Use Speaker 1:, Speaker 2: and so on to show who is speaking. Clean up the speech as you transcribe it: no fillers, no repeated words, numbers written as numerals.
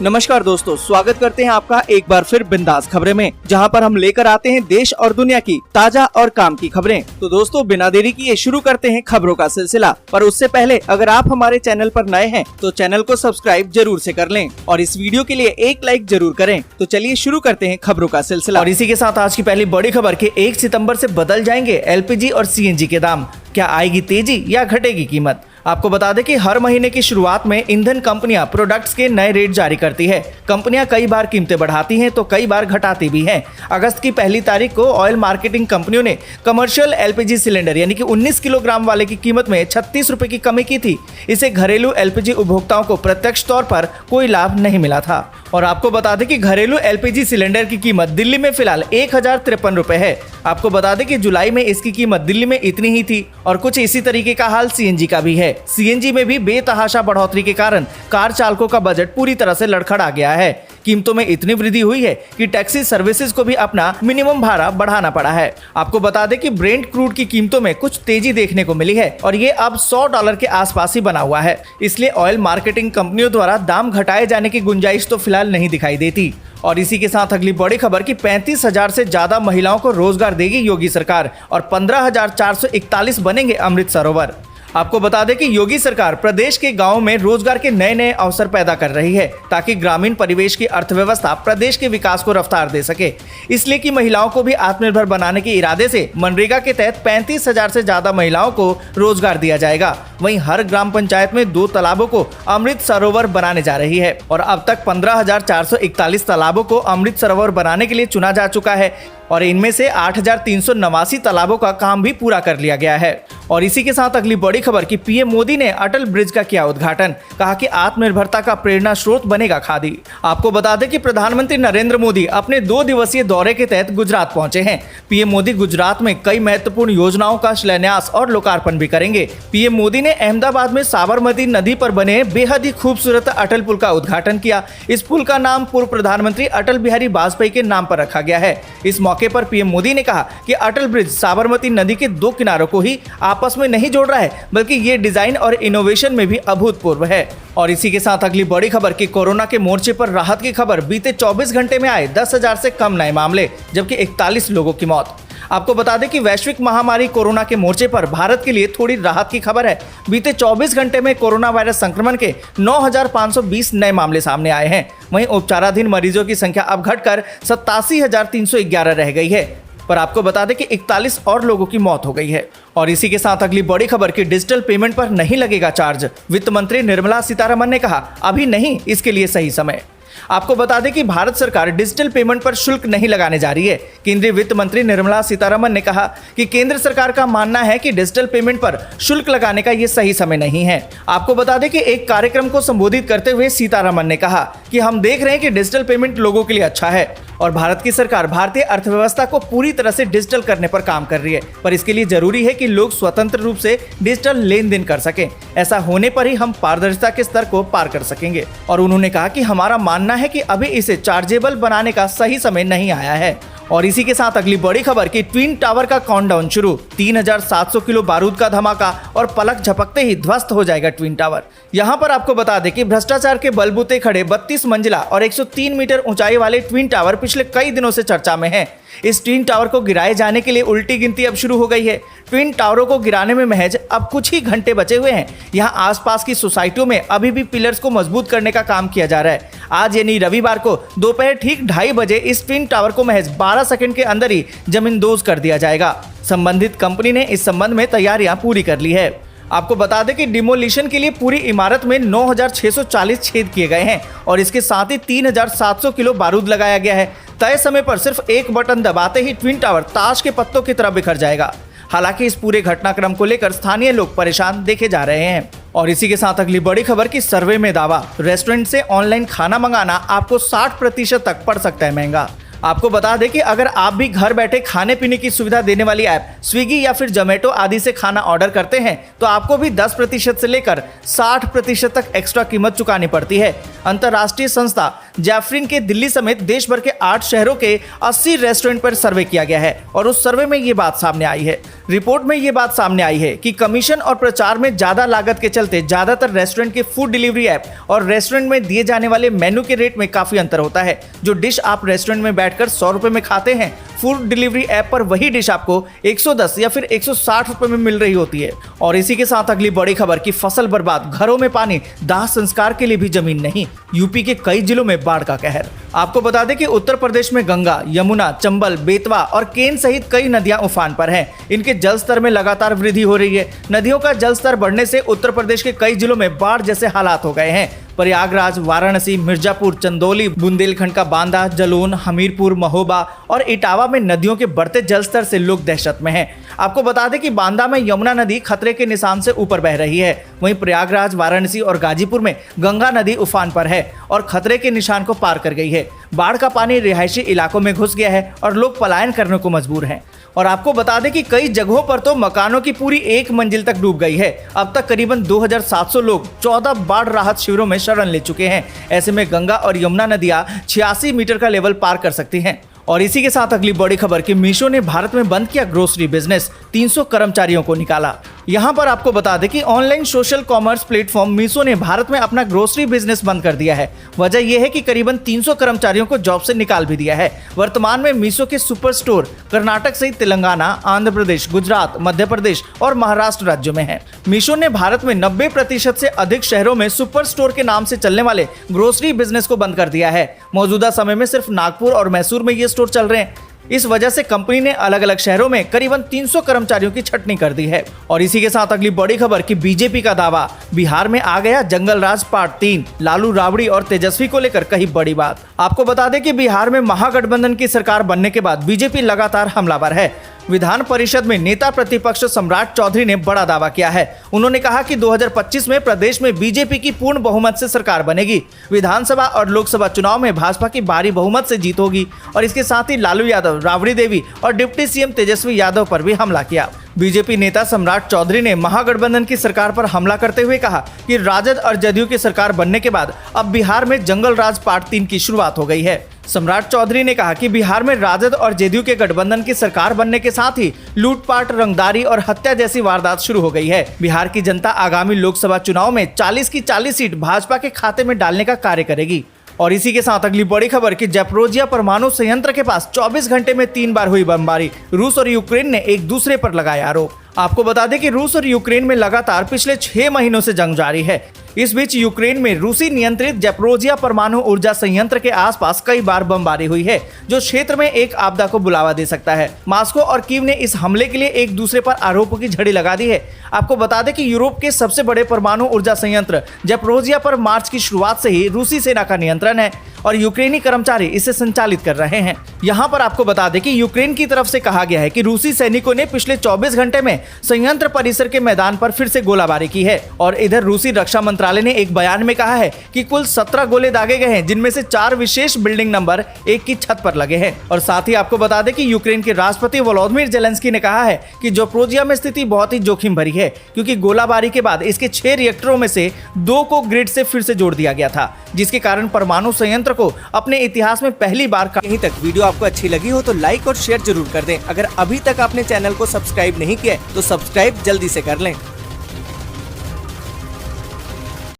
Speaker 1: नमस्कार दोस्तों, स्वागत करते हैं आपका एक बार फिर बिंदास खबरें में, जहां पर हम लेकर आते हैं देश और दुनिया की ताजा और काम की खबरें। तो दोस्तों, बिना देरी किए शुरू करते हैं खबरों का सिलसिला। पर उससे पहले अगर आप हमारे चैनल पर नए हैं तो चैनल को सब्सक्राइब जरूर से कर लें और इस वीडियो के लिए एक लाइक जरूर करें। तो चलिए शुरू करते हैं खबरों का सिलसिला। और इसी के साथ आज की पहली बड़ी खबर के 1 सितम्बर से बदल जाएंगे LPG और CNG के दाम। क्या आएगी तेजी या घटेगी कीमत? आपको बता दें कि हर महीने की शुरुआत में ईंधन कंपनियां प्रोडक्ट्स के नए रेट जारी करती है। कंपनियां कई बार कीमतें बढ़ाती हैं तो कई बार घटाती भी हैं। अगस्त की पहली तारीख को ऑयल मार्केटिंग कंपनियों ने कमर्शियल LPG सिलेंडर यानी कि 19 किलोग्राम वाले की कीमत में 36 रुपए की कमी की थी। इसे घरेलू LPG उपभोक्ताओं को प्रत्यक्ष तौर पर कोई लाभ नहीं मिला था। और आपको बता दें कि घरेलू LPG सिलेंडर की कीमत दिल्ली में फिलहाल 1053 रुपए है। आपको बता दें कि जुलाई में इसकी कीमत दिल्ली में इतनी ही थी और कुछ इसी तरीके का हाल CNG का भी है। CNG में भी बेतहाशा बढ़ोतरी के कारण कार चालकों का बजट पूरी तरह से लड़खड़ा गया है। कीमतों में इतनी वृद्धि हुई है कि टैक्सी सर्विसेज को भी अपना मिनिमम भाड़ा बढ़ाना पड़ा है। आपको बता दें कि ब्रेंट क्रूड की कीमतों में कुछ तेजी देखने को मिली है और ये अब $100 के आसपास ही बना हुआ है। इसलिए ऑयल मार्केटिंग कंपनियों द्वारा दाम घटाए जाने की गुंजाइश तो फिलहाल नहीं दिखाई देती। और इसी के साथ अगली बड़ी खबर की 35,000 से ज्यादा महिलाओं को रोजगार देगी योगी सरकार और 15,441 बनेंगे अमृत सरोवर। आपको बता दें कि योगी सरकार प्रदेश के गांवों में रोजगार के नए नए अवसर पैदा कर रही है ताकि ग्रामीण परिवेश की अर्थव्यवस्था प्रदेश के विकास को रफ्तार दे सके। इसलिए कि महिलाओं को भी आत्मनिर्भर बनाने के इरादे से मनरेगा के तहत 35,000 से ज्यादा महिलाओं को रोजगार दिया जाएगा। वहीं हर ग्राम पंचायत में 2 तालाबों को अमृत सरोवर बनाने जा रही है और अब तक 15,441 तालाबों को अमृत सरोवर बनाने के लिए चुना जा चुका है और इनमें से 8,389 तालाबों का काम भी पूरा कर लिया गया है। और इसी के साथ अगली बड़ी खबर की PM मोदी ने अटल ब्रिज का किया उद्घाटन। कहा कि आत्मनिर्भरता का प्रेरणा स्रोत बनेगा खादी। आपको बता दें कि प्रधानमंत्री नरेंद्र मोदी अपने 2 दिवसीय दौरे के तहत गुजरात पहुंचे हैं। PM मोदी गुजरात में कई महत्वपूर्ण योजनाओं का शिलान्यास और लोकार्पण भी करेंगे। PM मोदी ने अहमदाबाद में साबरमती नदी पर बने बेहद ही खूबसूरत अटल पुल का उद्घाटन किया। इस पुल का नाम पूर्व प्रधानमंत्री अटल बिहारी वाजपेयी के नाम पर रखा गया है। इस मौके पर PM मोदी ने कहा कि अटल ब्रिज साबरमती नदी के 2 किनारों को ही आपस में नहीं जोड़ रहा है, बल्कि ये डिजाइन और इनोवेशन में भी अभूतपूर्व है। और इसी के साथ अगली बड़ी खबर की कोरोना के मोर्चे पर राहत की खबर। बीते 24 घंटे में आए 10,000 से कम नए मामले, जबकि 41 लोगों की मौत। आपको बता दें कि वैश्विक महामारी कोरोना के मोर्चे पर भारत के लिए थोड़ी राहत की खबर है। बीते 24 घंटे में कोरोना वायरस संक्रमण के 9,520 नए मामले सामने आए हैं। वहीं उपचाराधीन मरीजों की संख्या अब घटकर 87,311 रह गई है। पर आपको बता दें कि 41 और लोगों की मौत हो गई है। और इसी के साथ अगली बड़ी खबर की डिजिटल पेमेंट पर नहीं लगेगा चार्ज। वित्त मंत्री निर्मला सीतारमण ने कहा, अभी नहीं, इसके लिए सही समय। आपको बता दें कि भारत सरकार डिजिटल पेमेंट पर शुल्क नहीं लगाने जा रही है। केंद्रीय वित्त मंत्री निर्मला सीतारमण ने कहा कि केंद्र सरकार का मानना है कि डिजिटल पेमेंट पर शुल्क लगाने का ये सही समय नहीं है। आपको बता दें कि एक कार्यक्रम को संबोधित करते हुए सीतारमण ने कहा कि हम देख रहे हैं कि डिजिटल पेमेंट लोगों के लिए अच्छा है और भारत की सरकार भारतीय अर्थव्यवस्था को पूरी तरह से डिजिटल करने पर काम कर रही है, पर इसके लिए जरूरी है कि लोग स्वतंत्र रूप से डिजिटल लेन देन कर सकें। ऐसा होने पर ही हम पारदर्शिता के स्तर को पार कर सकेंगे। और उन्होंने कहा कि हमारा मानना है कि अभी इसे चार्जेबल बनाने का सही समय नहीं आया है। और इसी के साथ अगली बड़ी खबर की ट्विन टावर का काउंटडाउन शुरू। 3,700 किलो बारूद का धमाका और पलक झपकते ही ध्वस्त हो जाएगा ट्विन टावर। यहाँ पर आपको बता दें कि भ्रष्टाचार के बलबूते खड़े 32 मंजिला और 103 मीटर ऊंचाई वाले ट्विन टावर पिछले कई दिनों से चर्चा में है। इस ट्विन टावर को गिराए जाने के लिए उल्टी गिनती अब शुरू हो गई है। ट्विन टावरों को गिराने में महज अब कुछ ही घंटे बचे हुए हैं। यहाँ आसपास की सोसाइटियों में अभी भी पिलर्स को मजबूत करने का काम किया जा रहा है। आज यानी रविवार को दोपहर ठीक 2:30 बजे इस ट्विन टावर को महज 12 सेकंड के अंदर ही जमींदोज कर दिया जाएगा। संबंधित कंपनी ने इस संबंध में तैयारियां पूरी कर ली है। आपको बता दें कि डिमोलिशन के लिए पूरी इमारत में 9,640 छेद किए गए हैं और इसके साथ ही 3,700 किलो बारूद लगाया गया है। तय समय पर सिर्फ एक बटन दबाते ही ट्विन टावर ताश के पत्तों की तरह बिखर जाएगा। हालांकि इस पूरे घटनाक्रम को लेकर स्थानीय लोग परेशान देखे जा रहे हैं। और इसी के साथ अगली बड़ी खबर की सर्वे में दावा। रेस्टोरेंट से ऑनलाइन खाना मंगाना आपको 60% तक पड़ सकता है महंगा। आपको बता दें कि अगर आप भी घर बैठे खाने पीने की सुविधा देने वाली ऐप स्विगी या फिर जोमेटो आदि से खाना ऑर्डर करते हैं तो आपको भी 10% से लेकर 60% तक एक्स्ट्रा कीमत चुकानी पड़ती है। अंतर्राष्ट्रीय संस्था जैफरिन के दिल्ली समेत देश भर के 8 शहरों के 80 रेस्टोरेंट पर सर्वे किया गया है और उस सर्वे में ये बात सामने आई है। रिपोर्ट में ये बात सामने आई है कि कमीशन और प्रचार में ज्यादा लागत के चलते ज्यादातर रेस्टोरेंट के फूड डिलीवरी ऐप और रेस्टोरेंट में दिए जाने वाले मेनू के रेट में काफी अंतर होता है। जो डिश आप रेस्टोरेंट में बैठकर 100 रुपए में खाते हैं, फूड डिलीवरी ऐप पर वही डिश आपको 110 या फिर 160 रुपए में मिल रही होती है। और इसी के साथ अगली बड़ी खबर की फसल बर्बाद, घरों में पानी, दाह संस्कार के लिए भी जमीन नहीं, यूपी के कई जिलों में बाढ़ का कहर। आपको बता दें कि उत्तर प्रदेश में गंगा, यमुना, चंबल, बेतवा और केन सहित कई नदियां उफान पर हैं। इनके जलस्तर में लगातार वृद्धि हो रही है। नदियों का जलस्तर बढ़ने से उत्तर प्रदेश के कई जिलों में बाढ़ जैसे हालात हो गए हैं। प्रयागराज, वाराणसी, मिर्जापुर, चंदौली, बुंदेलखंड का बांदा, जलौन, हमीरपुर, महोबा और इटावा में नदियों के बढ़ते जलस्तर से लोग दहशत में हैं। आपको बता दें कि बांदा में यमुना नदी खतरे के निशान से ऊपर बह रही है। वहीं प्रयागराज, वाराणसी और गाजीपुर में गंगा नदी उफान पर है और खतरे के निशान को पार कर गई है। बाढ़ का पानी रिहायशी इलाकों में घुस गया है और लोग पलायन करने को मजबूर हैं। और आपको बता दें कि कई जगहों पर तो मकानों की पूरी 1 मंजिल तक डूब गई है। अब तक करीबन 2700 लोग 14 बाढ़ राहत शिविरों में शरण ले चुके हैं। ऐसे में गंगा और यमुना नदियां 86 मीटर का लेवल पार कर सकती हैं। और इसी के साथ अगली बड़ी खबर कि मीशो ने भारत में बंद किया ग्रोसरी बिजनेस, 300 कर्मचारियों को निकाला। यहाँ पर आपको बता दें कि online social commerce platform Meesho ने भारत में अपना ग्रोसरी बिजनेस बंद कर दिया है। वजह यह है कि करीबन 300 कर्मचारियों को जॉब से निकाल भी दिया है। वर्तमान में मीशो के सुपर स्टोर कर्नाटक सहित तेलंगाना, आंध्र प्रदेश, गुजरात, मध्य प्रदेश और महाराष्ट्र राज्यों में है। मीशो ने भारत में 90% से अधिक शहरों में सुपर स्टोर के नाम से चलने वाले ग्रोसरी बिजनेस को बंद कर दिया है। मौजूदा समय में सिर्फ नागपुर और मैसूर में ये स्टोर चल रहे हैं। इस वजह से कंपनी ने अलग अलग शहरों में करीबन 300 कर्मचारियों की छटनी कर दी है। और इसी के साथ अगली बड़ी खबर कि बीजेपी का दावा, बिहार में आ गया जंगल राज पार्ट 3, लालू राबड़ी और तेजस्वी को लेकर कही बड़ी बात। आपको बता दें कि बिहार में महागठबंधन की सरकार बनने के बाद बीजेपी लगातार हमलावर है। विधान परिषद में नेता प्रतिपक्ष सम्राट चौधरी ने बड़ा दावा किया है। उन्होंने कहा कि 2025 में प्रदेश में बीजेपी की पूर्ण बहुमत से सरकार बनेगी। विधानसभा और लोकसभा चुनाव में भाजपा की भारी बहुमत से जीत होगी। और इसके साथ ही लालू यादव, राबड़ी देवी और डिप्टी सीएम तेजस्वी यादव पर भी हमला किया। बीजेपी नेता सम्राट चौधरी ने महागठबंधन की सरकार पर हमला करते हुए कहा कि राजद और जदयू की सरकार बनने के बाद अब बिहार में जंगल राज पार्ट 3 की शुरुआत हो गई है। सम्राट चौधरी ने कहा कि बिहार में राजद और जदयू के गठबंधन की सरकार बनने के साथ ही लूटपाट, रंगदारी और हत्या जैसी वारदात शुरू हो गई है। बिहार की जनता आगामी लोकसभा चुनाव में 40 की 40 सीट भाजपा के खाते में डालने का कार्य करेगी। और इसी के साथ अगली बड़ी खबर कि जैपोरिजिया परमाणु संयंत्र के पास 24 घंटे में 3 बार हुई बमबारी, रूस और यूक्रेन ने एक दूसरे पर लगाए आरोप। आपको बता दें कि रूस और यूक्रेन में लगातार पिछले 6 महीनों से जंग जारी है। इस बीच यूक्रेन में रूसी नियंत्रित जैपोरिजिया परमाणु ऊर्जा संयंत्र के आसपास कई बार बमबारी हुई है, जो क्षेत्र में एक आपदा को बुलावा दे सकता है। मॉस्को और कीव ने इस हमले के लिए एक दूसरे पर आरोपों की झड़ी लगा दी है। आपको बता दें कि यूरोप के सबसे बड़े परमाणु ऊर्जा संयंत्र जैपोरिजिया पर मार्च की शुरुआत से ही रूसी सेना का नियंत्रण है और यूक्रेनी कर्मचारी इसे संचालित कर रहे हैं। यहाँ पर आपको बता दें कि यूक्रेन की तरफ से कहा गया है कि रूसी सैनिकों ने पिछले 24 घंटे में संयंत्र परिसर के मैदान पर फिर से गोलाबारी की है। और इधर रूसी रक्षा मंत्रालय ने एक बयान में कहा है कि कुल 17 गोले दागे गए हैं, जिनमें से 4 विशेष बिल्डिंग नंबर 1 की छत पर लगे हैं। और साथ ही आपको बता दें कि यूक्रेन के राष्ट्रपति वोलोदिमीर ज़ेलेंस्की ने कहा है कि ज़ैपोरिजिया में स्थिति बहुत ही जोखिम भरी है, क्योंकि गोलाबारी के बाद इसके 6 रिएक्टरों में से 2 को ग्रिड से फिर से जोड़ दिया गया था, जिसके कारण परमाणु संयंत्र को अपने इतिहास में पहली बार। यहीं तक वीडियो आपको अच्छी लगी हो तो लाइक और शेयर जरूर कर दें। अगर अभी तक आपने चैनल को सब्सक्राइब नहीं किया तो सब्सक्राइब जल्दी से कर लें।